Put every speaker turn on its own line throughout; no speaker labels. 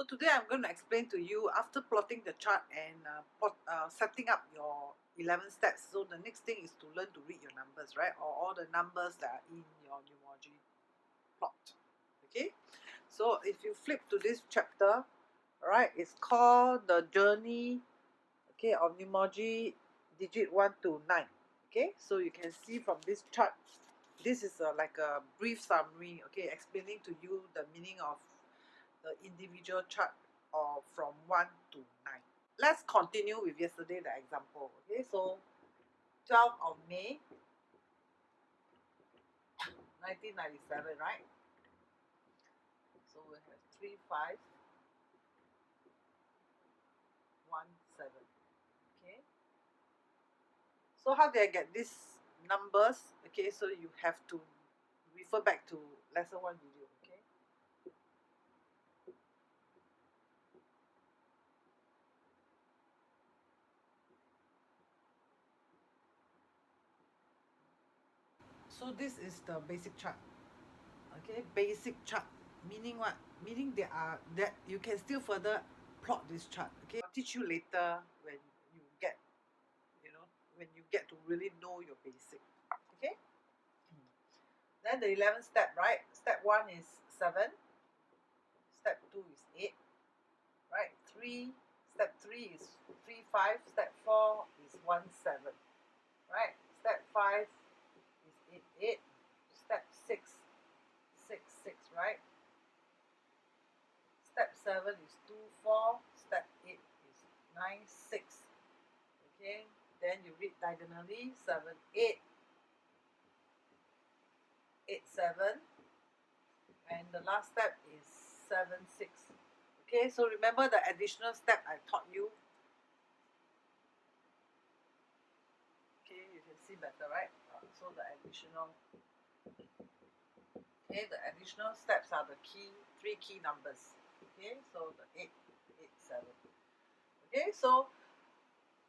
So today I'm going to explain to you after plotting the chart and setting up your 11 steps. So the next thing is to learn to read your numbers, right? Or all the numbers that are in your Numerology plot. Okay, so if you flip to this chapter, right, it's called the journey, okay, of Numerology digit 1 to 9. Okay, so you can see from this chart, this is like a brief summary, okay, explaining to you the meaning of the individual chart of from 1 to 9. Let's continue with yesterday the example. Okay, so 12th of May 1997, right? So we have 3517. Okay, so how did I get these numbers? Okay, so you have to refer back to lesson 1 video. Okay, so this is the basic chart. Okay, basic chart meaning what? Meaning there are that you can still further plot this chart. Okay, I'll teach you later when you get, when you get to really know your basic. Okay, then the 11th step, right? Step 1 is 7, step 2 is 8, right? 3, step 3 is 3 5, step 4 is 1 7, right? Step 5 is 8 8, step 6 6 6, right? Step 7 is 2 4, step 8 is 9 6. Okay, then you read diagonally 7 8 8 7, and the last step is 7 6. Okay, so remember the additional step I taught you. Okay, you can see better, right? So the additional, okay, the additional steps are the three key numbers. Okay, so the 8 8 7. Okay, so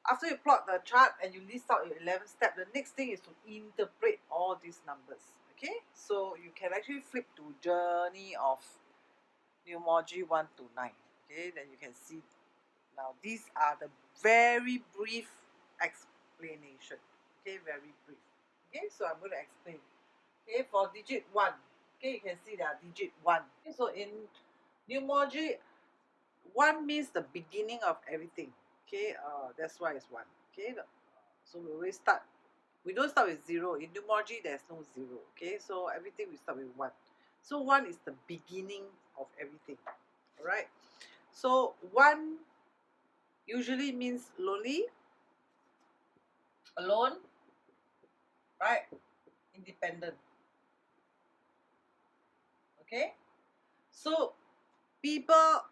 after you plot the chart and you list out your 11th step, the next thing is to interpret all these numbers. Okay, so you can actually flip to journey of Numerology 1 to 9. Okay, then you can see now these are the very brief explanation. Okay, very brief. Okay, so I'm going to explain. Okay, for digit 1, okay, you can see that digit 1. Okay, so in Numerology, 1 means the beginning of everything. Okay, that's why it's 1. Okay, so we always start. We don't start with 0. In Numerology, there's no 0. Okay, so everything we start with 1. So 1 is the beginning of everything. All right. So 1 usually means lonely, alone, right? Independent. Okay. So people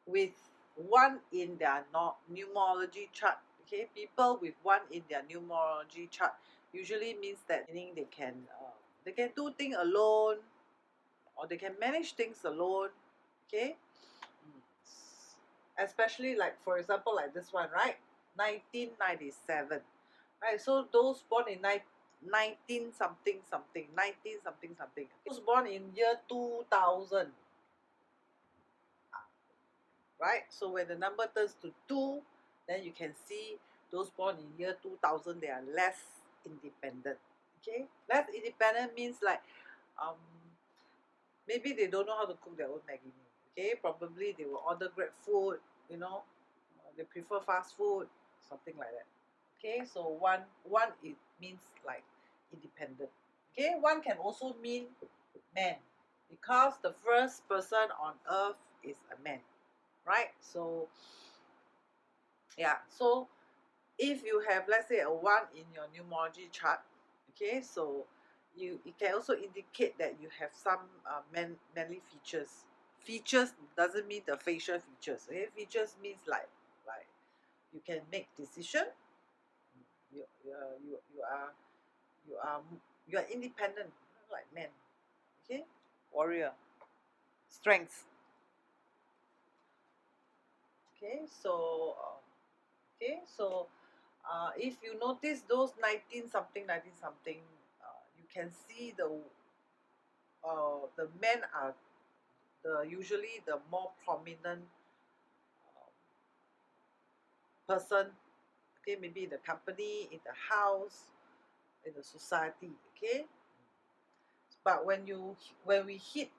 with 1 in their numerology chart, okay, people with 1 in their numerology chart usually means that meaning they can do things alone, or they can manage things alone. Okay, especially like, for example, like this one, right? 1997, right? So those born in 19 something something, 19 something something, those born in year 2000, right? So when the number turns to 2, then you can see those born in year 2000, they are less independent. Okay, less independent means like maybe they don't know how to cook their own Maggi meal. Okay, probably they will order Grab food, they prefer fast food, something like that. Okay, so one it means like independent. Okay, 1 can also mean man, because the first person on earth is a man, right? So yeah, so if you have, let's say, a 1 in your numerology chart, okay, so it can also indicate that you have some manly features. Features doesn't mean the facial features. Okay, features means like you can make decision. You are you are independent, like man. Okay, warrior, strength. Okay, so if you notice those 19 something, you can see the men are usually the more prominent person, okay, maybe in the company, in the house, in the society, okay. But when we hit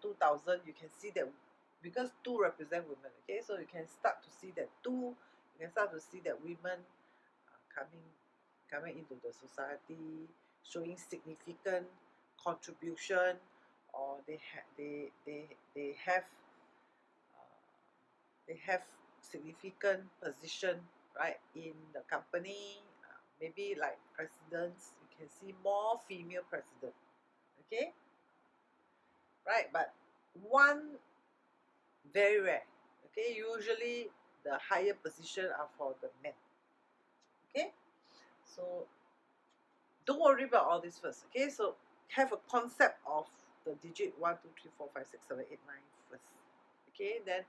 2000, you can see that because 2 represent women, okay, so you can start to see that women are coming into the society, showing significant contribution, or they have significant position, right, in the company. Maybe like presidents, you can see more female president, okay, right. But one very rare, okay, usually the higher position are for the men, okay. So don't worry about all this first, okay. So have a concept of the digit 1, 2, 3, 4, 5, 6, 7, 8, 9 first, okay. Then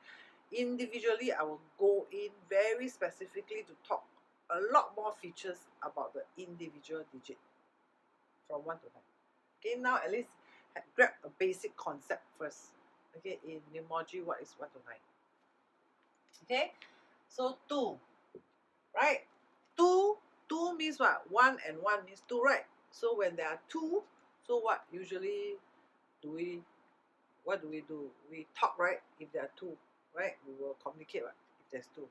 individually I will go in very specifically to talk a lot more features about the individual digit from 1 to 9, okay. Now at least grab a basic concept first, okay, in numerology. What is 1 to 9? Okay, so 2, right? 2 means what? 1 and 1 means 2, right? So when there are 2, so what usually do we do? We talk, right? If there are 2, right, we will communicate, right? If there's 2,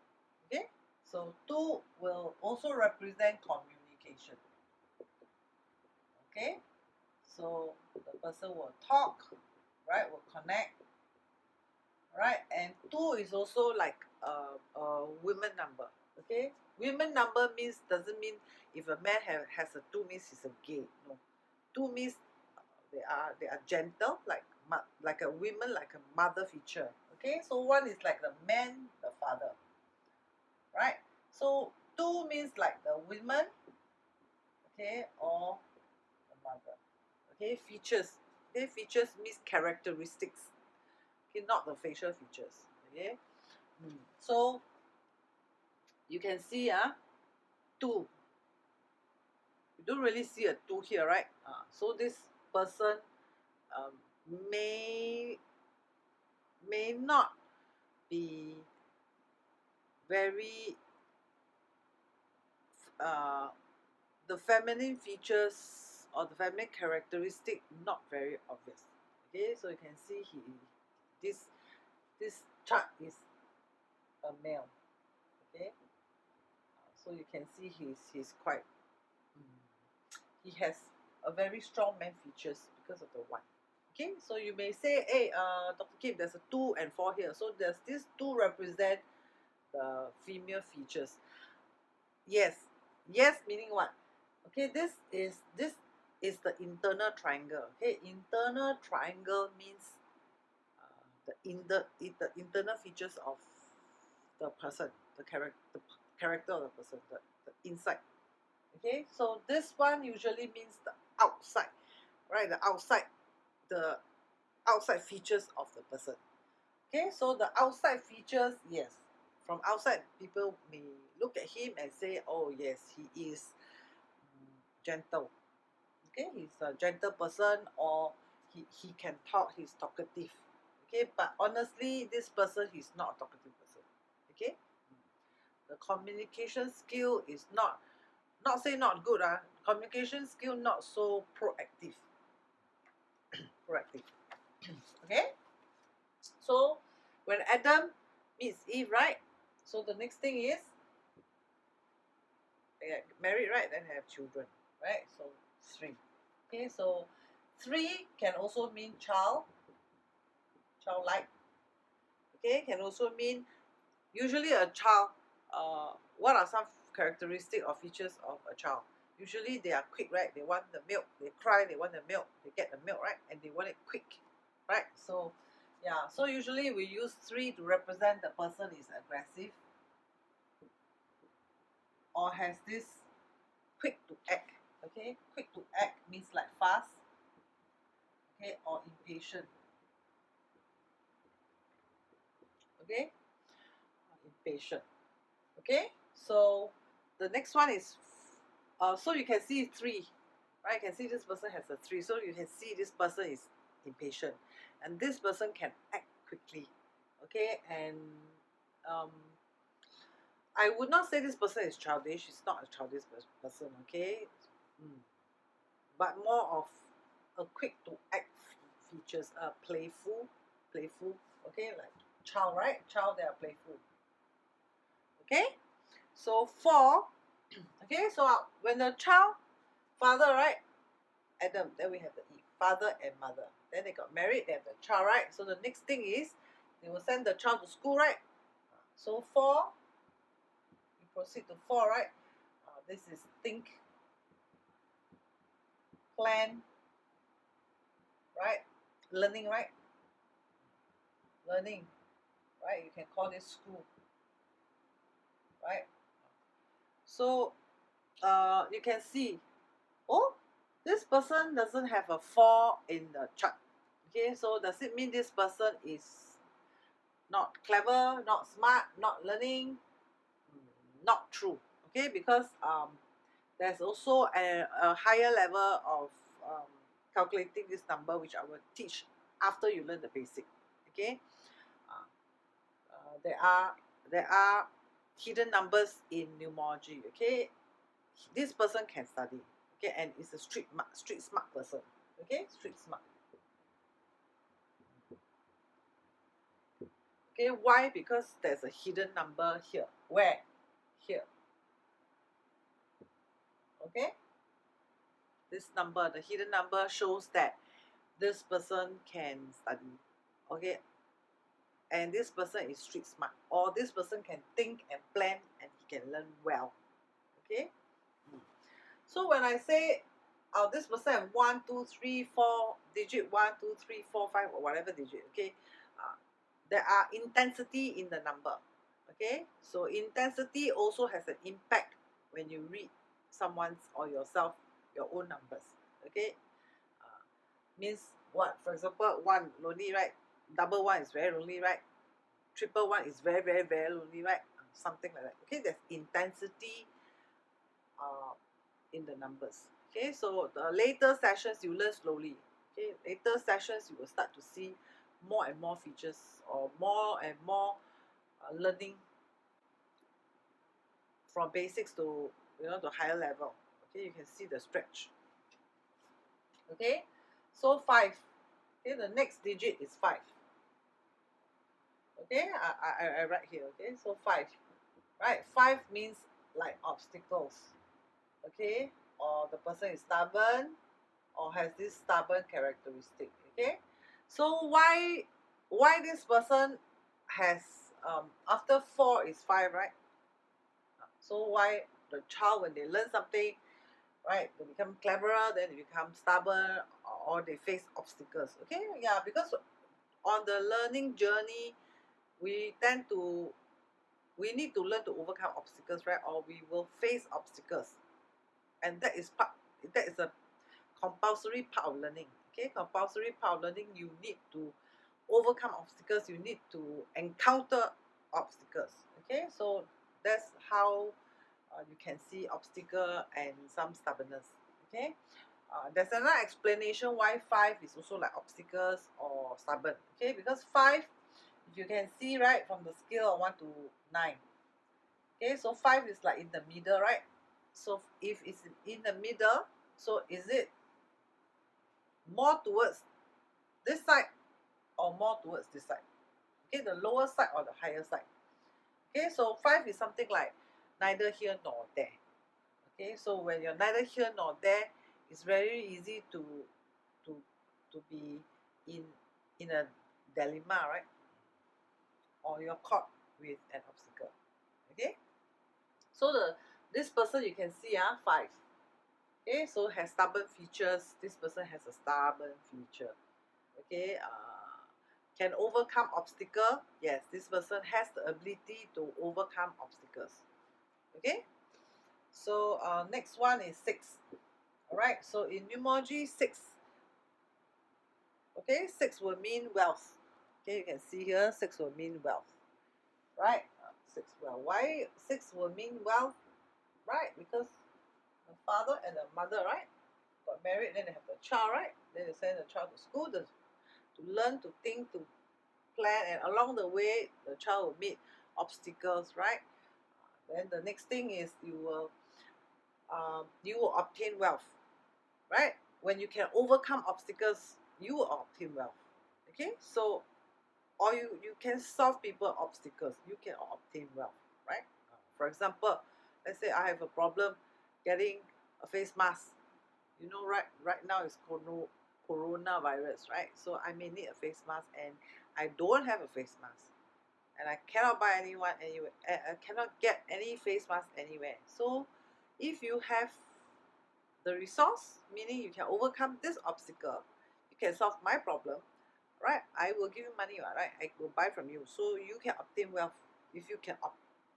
okay. So 2 will also represent communication, okay. So the person will talk, right, will connect, right. And 2 is also like a women number, okay. Women number doesn't mean if a man has a 2 means he's a gay. No, 2 means they are gentle, like a woman, like a mother feature, okay. So 1 is like the man, the father, right. So 2 means like the women, okay, or the mother, okay. Features, okay, features means characteristics, okay, not the facial features, okay. So you can see 2, you don't really see a 2 here, right. So this person may not be very the feminine features or the feminine characteristic not very obvious, okay. So you can see this chart is a male, okay. So you can see he's quite he has a very strong man features because of the 1, okay. So you may say, hey, Dr. Khim, there's a 2 and 4 here, so does this 2 represent the female features? Yes meaning what? Okay, this is the internal triangle, okay. Internal triangle means the internal features of the person, the character of the person, the inside, okay. So this one usually means the outside, right, the outside features of the person, okay. So the outside features, yes, from outside people may look at him and say, oh yes, he is gentle, okay, he's a gentle person, or he can talk, he's talkative, okay. But honestly, this person, he's not a talkative person, okay. The communication skill is not say not good, communication skill not so proactive. Okay. So when Adam meets Eve, right, so the next thing is they get married, right, then have children, right. So 3, okay. So 3 can also mean childlike, okay, can also mean usually a child. What are some characteristic or features of a child? Usually they are quick, right, they want the milk, they cry, they want the milk, they get the milk, right, and they want it quick, right. So yeah, so usually we use 3 to represent the person is aggressive or has this quick to act, okay. Quick to act means like fast, okay, or impatient, okay, impatient, okay. So the next one is so you can see 3, right. You can see this person has a 3, so you can see this person is impatient. and this person can act quickly, okay, and I would not say this person is childish. She's not a childish person, okay, but more of a quick to act features, playful, okay, like child, right? Child, they are playful, okay. So 4, okay, so when the child, father, right, Adam, then we have the Eve, father and mother. Then they got married, they have the child, right? So the next thing is they will send the child to school, right? So 4, we proceed to 4, right? This is think, plan, right? Learning, right? Learning, right? You can call this school, right? So you can see, oh, this person doesn't have a 4 in the chart. Okay, so does it mean this person is not clever, not smart, not learning? Not true. Okay, because there's also a higher level of calculating this number, which I will teach after you learn the basic. Okay, there are hidden numbers in numerology. Okay, this person can study. Okay, and is a street smart person. Okay, street smart. Okay, why? Because there's a hidden number here. Where? Here. Okay, this number, the hidden number, shows that this person can study. Okay, and this person is street smart, or this person can think and plan, and he can learn well. Okay, so when I say this person have 1, 2, 3, 4 digit, 1, 2, 3, 4, 5, or whatever digit, okay, there are intensity in the number. Okay, so intensity also has an impact when you read someone's or yourself your own numbers. Okay, means what? For example, 1 lonely, right? Double 1 is very lonely, right? Triple 1 is very, very, very lonely, right? Something like that. Okay, there's intensity in the numbers. Okay, so the later sessions you learn slowly. Okay, later sessions you will start to see more and more features, or more and more learning from basics to to higher level. Okay, you can see the stretch. Okay, so 5. Okay, the next digit is 5. Okay, I write here. Okay, so 5, right? 5 means like obstacles. Okay, or the person is stubborn, or has this stubborn characteristic. Okay, so why this person has after 4 is 5, right? So why the child, when they learn something, right, they become cleverer, then they become stubborn, or they face obstacles. Okay, yeah, because on the learning journey we need to learn to overcome obstacles, right? Or we will face obstacles, and that is a compulsory part of learning. Okay, compulsory part of learning, you need to overcome obstacles, you need to encounter obstacles. Okay, so that's how you can see obstacle and some stubbornness. Okay, there's another explanation why 5 is also like obstacles or stubborn. Okay, because 5, if you can see, right, from the scale of 1 to 9. Okay, so 5 is like in the middle, right? So if it's in the middle, so is it more towards this side or more towards this side? Okay, the lower side or the higher side? Okay, so 5 is something like neither here nor there. Okay, so when you're neither here nor there, it's very easy to be in a dilemma, right? Or you're caught with an obstacle. Okay, so this person, you can see 5. Okay, so has stubborn features. This person has a stubborn feature. Okay, can overcome obstacle. Yes, this person has the ability to overcome obstacles. Okay, so next one is 6. All right, so in numerology, 6. Okay, 6 will mean wealth. Okay, you can see here 6 will mean wealth, right? 6 well, why 6 will mean wealth? Right, because the father and the mother, right, got married, then they have the child, right? Then they send the child to school. to learn, to think, to plan, and along the way the child will meet obstacles, right? Then the next thing is you will obtain wealth, right? When you can overcome obstacles, you will obtain wealth. Okay, so or you can solve people obstacles, you can obtain wealth, right? For example, let's say I have a problem getting a face mask. You know, right now it's coronavirus, right? So I may need a face mask and I don't have a face mask, and I cannot buy anyone anywhere. I cannot get any face mask anywhere. So if you have the resource, meaning you can overcome this obstacle, you can solve my problem, right? I will give you money, right? I will buy from you, so you can obtain wealth if you can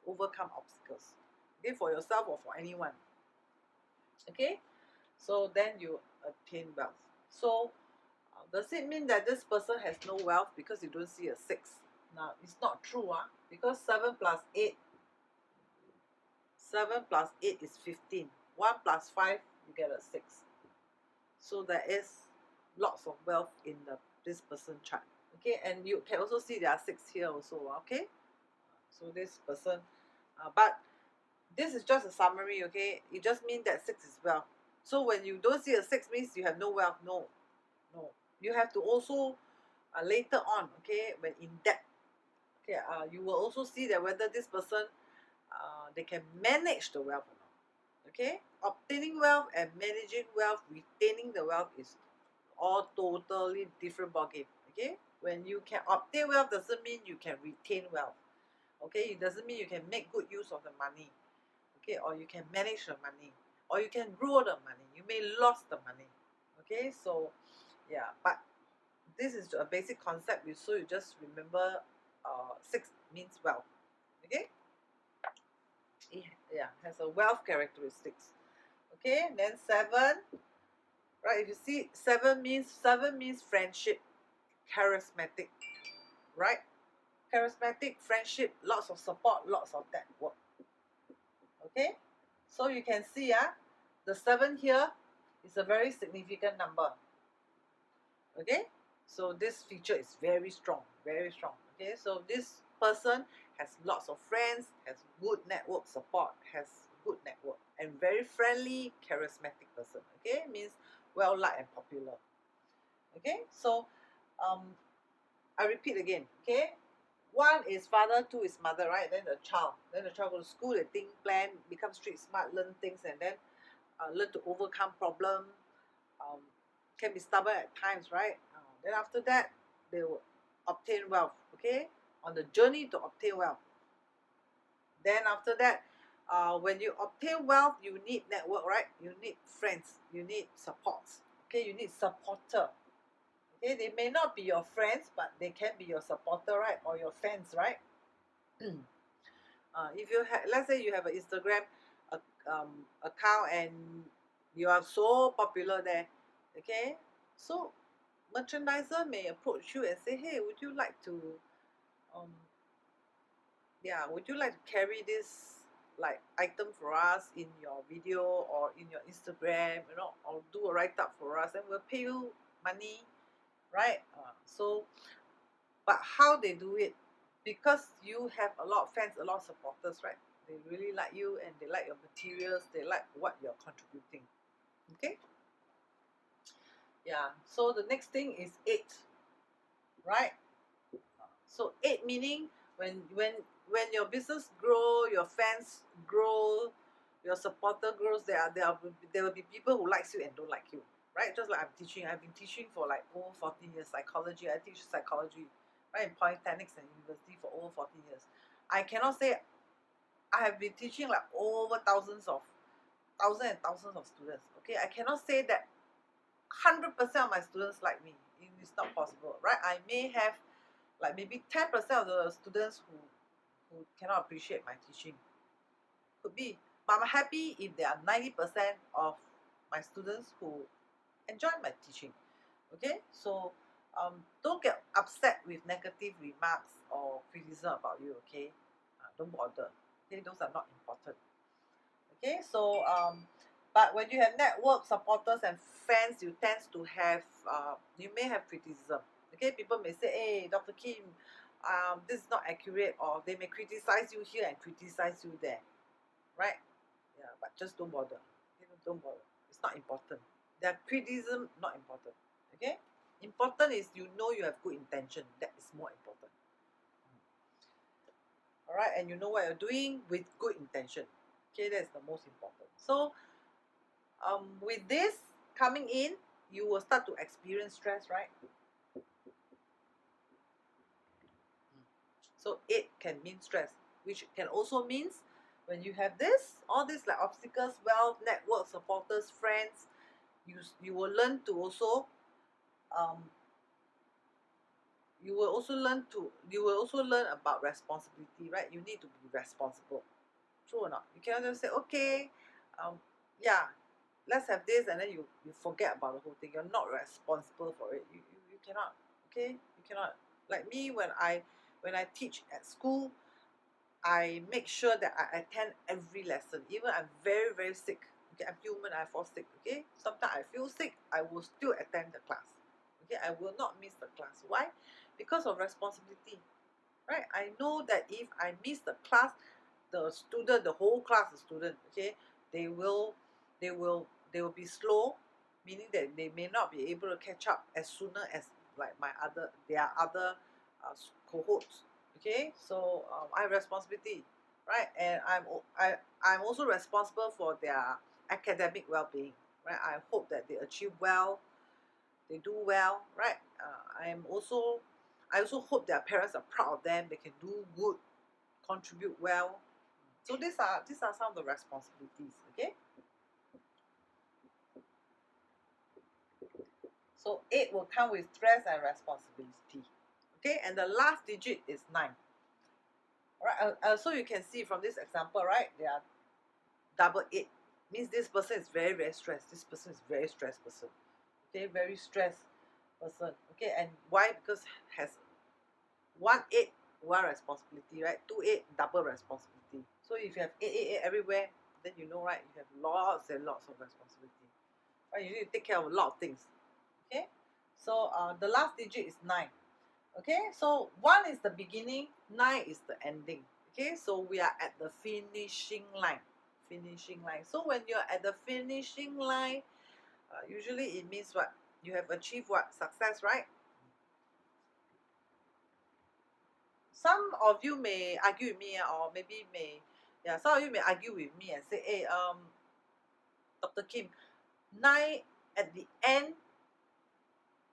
overcome obstacles, okay, for yourself or for anyone. Okay, so then you attain wealth. So does it mean that this person has no wealth because you don't see a 6? Now it's not true, because 7 plus 8 is 15. 1 plus 5, you get a 6. So there is lots of wealth in this person chart. Okay, and you can also see there are 6 here also. Okay, so this person, but this is just a summary. Okay, it just means that 6 is wealth. So when you don't see a 6 means you have no wealth. No, you have to also later on, okay, when in depth, okay, you will also see that whether this person they can manage the wealth or not. Okay, obtaining wealth and managing wealth, retaining the wealth is all totally different ballgame. Okay, when you can obtain wealth doesn't mean you can retain wealth. Okay, it doesn't mean you can make good use of the money. Okay, or you can manage the money, or you can grow the money. You may lose the money. Okay, so yeah, but this is a basic concept, so you just remember 6 means wealth. Okay, yeah, has a wealth characteristics. Okay, then 7, right? If you see 7 means friendship, charismatic, right? Charismatic, friendship, lots of support, lots of that work. Okay, so you can see the 7 here is a very significant number. Okay, so this feature is very strong, very strong. Okay, so this person has lots of friends, has good network support, has good network, and very friendly, charismatic person. Okay, means well liked and popular. Okay, so I repeat again. Okay, 1 is father, 2 is mother, right? Then the child go to school, they think, plan, become street smart, learn things, and then learn to overcome problem. Can be stubborn at times, right? Then after that, they will obtain wealth. Okay, on the journey to obtain wealth. Then after that, when you obtain wealth, you need network, right? You need friends, you need supports. Okay, you need supporter. Okay, they may not be your friends, but they can be your supporter, right? Or your fans, right? If you have, let's say you have an Instagram account and you are so popular there, okay, so merchandiser may approach you and say, hey, would you like to would you like to carry this like item for us in your video or in your Instagram, or do a write-up for us, and we'll pay you money, right? So but how they do it, because you have a lot of fans, a lot of supporters, right? They really like you and they like your materials, they like what you're contributing. Okay, yeah, so the next thing is 8, right? So 8 meaning when your business grow, your fans grow, your supporter grows, there will be people who likes you and don't like you, right? Just like I've been teaching for like over 14 years psychology. I teach psychology, right, in polytechnics and university for over 14 years. I cannot say I have been teaching like over thousands and thousands of students. Okay, I cannot say that 100% of my students like me. It's not possible, right? I may have like maybe 10% of the students who cannot appreciate my teaching. Could be, but I'm happy if there are 90% of my students who enjoy my teaching. Okay, so don't get upset with negative remarks or criticism about you. Okay, don't bother. Okay, those are not important. Okay, so but when you have network supporters and fans, you tend to have you may have criticism. Okay, people may say, hey, Dr. Khim, this is not accurate, or they may criticize you here and criticize you there, right? Yeah, but just don't bother. Don't bother. It's not important. Their criticism not important. Okay, important is you know you have good intention. That is more important. All right, and you know what you're doing with good intention. Okay, that's the most important. So, with this coming in, you will start to experience stress, right? So 8 can mean stress, which can also means when you have this, all these like obstacles, wealth, network, supporters, friends, you will learn to also you will also learn about responsibility, right? You need to be responsible. True or not? You cannot just say, okay, yeah, let's have this, and then you forget about the whole thing. You're not responsible for it. You cannot. Okay, you cannot. Like me, when I teach at school, I make sure that I attend every lesson. Even I'm very, very sick. Okay, I'm human, I fall sick. Okay, sometimes I feel sick, I will still attend the class. Okay, I will not miss the class. Why? Because of responsibility, right? I know that if I miss the class, the whole class, the student, okay, they will be slow, meaning that they may not be able to catch up as sooner as like their other cohorts. Okay, so I have responsibility, right? And I'm also responsible for their academic well-being, right? I hope that they achieve well, they do well, right? I also hope their parents are proud of them, they can do good, contribute well. So these are some of the responsibilities. Okay, so 8 will come with stress and responsibility. Okay, and the last digit is 9. All right, so you can see from this example, right? They are double 8, means this person is very, very stressed. This person is very stressed person. Okay, very stressed person. Okay, and why? Because has 1 8 one responsibility, right? 2 8 double responsibility. So if you have 8 everywhere, then you know, right? You have lots and lots of responsibility. Right? You need to take care of a lot of things. Okay, so the last digit is 9. Okay, so 1 is the beginning, 9 is the ending. Okay, so we are at the finishing line. So when you're at the finishing line, usually it means what? You have achieved what? Success, right? Some of you may argue with me, or maybe some of you may argue with me and say, hey, Dr. Khim, 9 at the end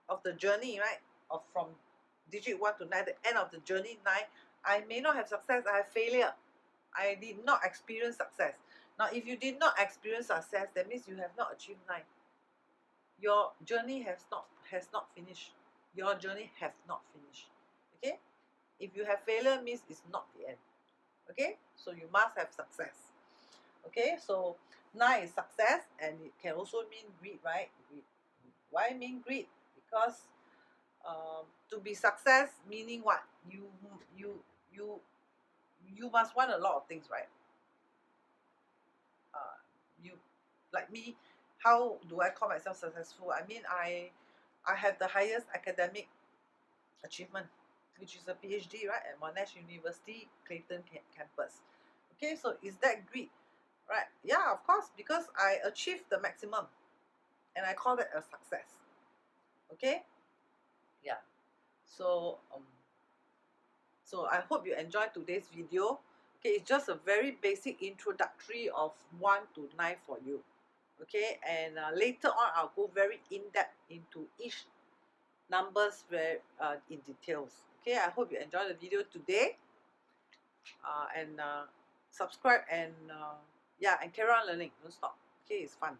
of the journey, right? Of from digit 1 to 9, the end of the journey 9, I may not have success, I have failure. I did not experience success. Now, if you did not experience success, that means you have not achieved 9. Your journey has not finished. Your journey has not finished. Okay? If you have failure, means it's not the end. Okay? So you must have success. Okay? So 9 is success, and it can also mean greed, right? Greed. Why mean greed? Because to be success, meaning what? You must want a lot of things, right? You, like me, how do I call myself successful? I mean, I have the highest academic achievement, which is a PhD, right, at Monash University, Clayton campus. Okay, so is that greed? Right? Yeah, of course, because I achieved the maximum, and I call that a success. Okay? Yeah. So so I hope you enjoyed today's video. Okay, it's just a very basic introductory of 1 to 9 for you. Okay, and later on I'll go very in-depth into each numbers in details. Okay, I hope you enjoyed the video today, and subscribe, and yeah, and carry on learning, don't stop. Okay, it's fun.